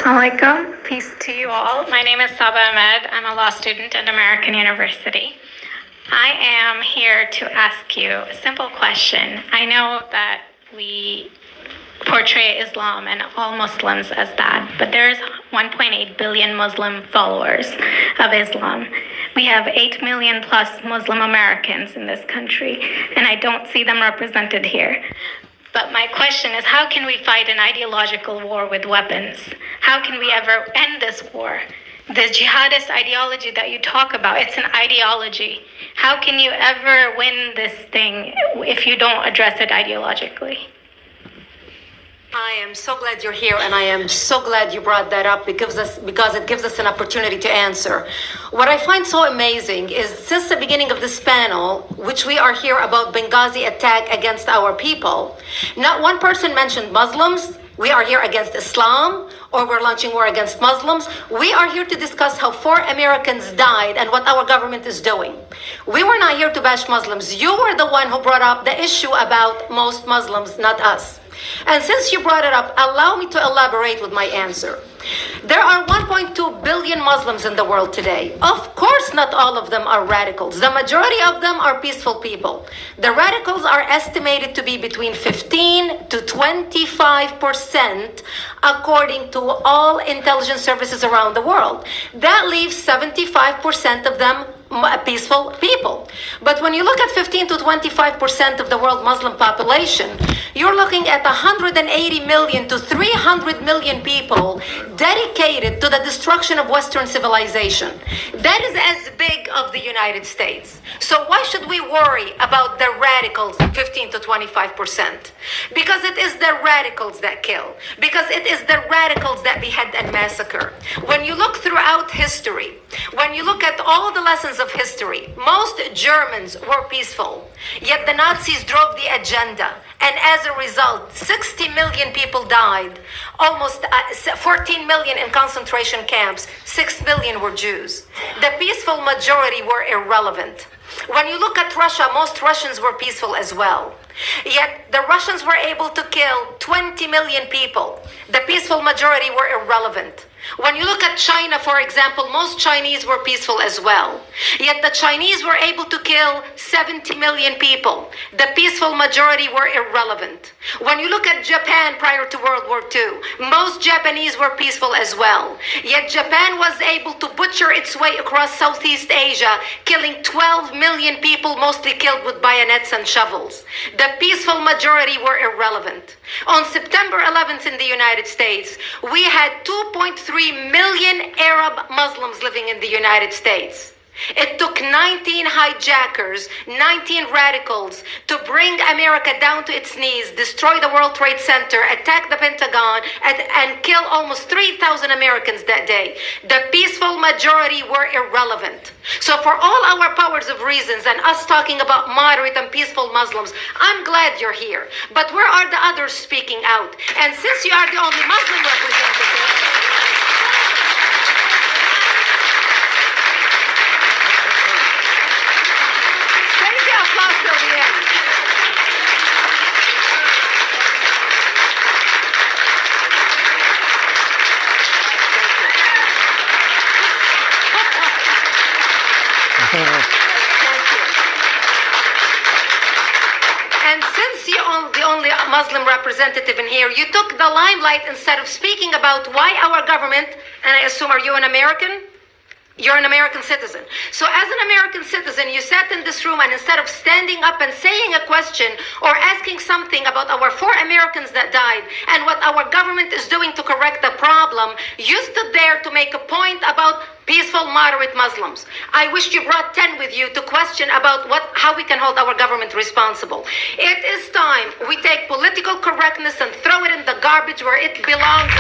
Assalamualaikum. Peace to you all. My name is Saba Ahmed. I'm a law student at American University. I am here to ask you a simple question. I know that we portray Islam and all Muslims as that, but there's 1.8 billion Muslim followers of Islam. We have 8 million plus Muslim Americans in this country, and I don't see them represented here. But my question is, how can we fight an ideological war with weapons? How can we ever end this war? The jihadist ideology that you talk about, it's an ideology. How can you ever win this thing if you don't address it ideologically? I am so glad you're here, and I am so glad you brought that up because it gives us an opportunity to answer. What I find so amazing is since the beginning of this panel, which we are here about Benghazi attack against our people, not one person mentioned Muslims. We are here against Islam, or we're launching war against Muslims. We are here to discuss how 4 Americans died and what our government is doing. We were not here to bash Muslims. You were the one who brought up the issue about most Muslims, not us. And since you brought it up, allow me to elaborate with my answer. There are 1.2 billion Muslims in the world today. Of course, not all of them are radicals. The majority of them are peaceful people. The radicals are estimated to be between 15 to 25%, according to all intelligence services around the world. That leaves 75% of them peaceful people. But when you look at 15 to 25% of the world Muslim population, you're looking at 180 million to 300 million people dedicated to the destruction of Western civilization. That is as big of the United States. So why should we worry about the radicals, 15 to 25%? Because it is the radicals that kill. Because it is the radicals that behead and massacre. When you look throughout history, when you look at all the lessons of history, most Germans were peaceful, yet the Nazis drove the agenda. And as a result, 60 million people died, almost 14 million in concentration camps, 6 million were Jews. The peaceful majority were irrelevant. When you look at Russia, most Russians were peaceful as well. Yet the Russians were able to kill 20 million people. The peaceful majority were irrelevant. When you look at China, for example, most Chinese were peaceful as well. Yet the Chinese were able to kill 70 million people. The peaceful majority were irrelevant. When you look at Japan prior to World War II, most Japanese were peaceful as well. Yet Japan was able to butcher its way across Southeast Asia, killing 12 million people, mostly killed with bayonets and shovels. The peaceful majority were irrelevant. On September 11th in the United States, we had 2.3 million Arab Muslims living in the United States. It took 19 hijackers, 19 radicals to bring America down to its knees, destroy the World Trade Center, attack the Pentagon, and kill almost 3,000 Americans that day. The peaceful majority were irrelevant. So for all our powers of reasons and us talking about moderate and peaceful Muslims, I'm glad you're here. But where are the others speaking out? And since you are the only Muslim representative, and since you're the only Muslim representative in here, you took the limelight instead of speaking about why our government, and I assume, are you an American? You're an American citizen. So as an American citizen, you sat in this room, and instead of standing up and saying a question or asking something about our 4 Americans that died and what our government is doing to correct the problem, you stood there to make a point about peaceful, moderate Muslims. I wish you brought 10 with you to question about how we can hold our government responsible. It is time we take political correctness and throw it in the garbage where it belongs.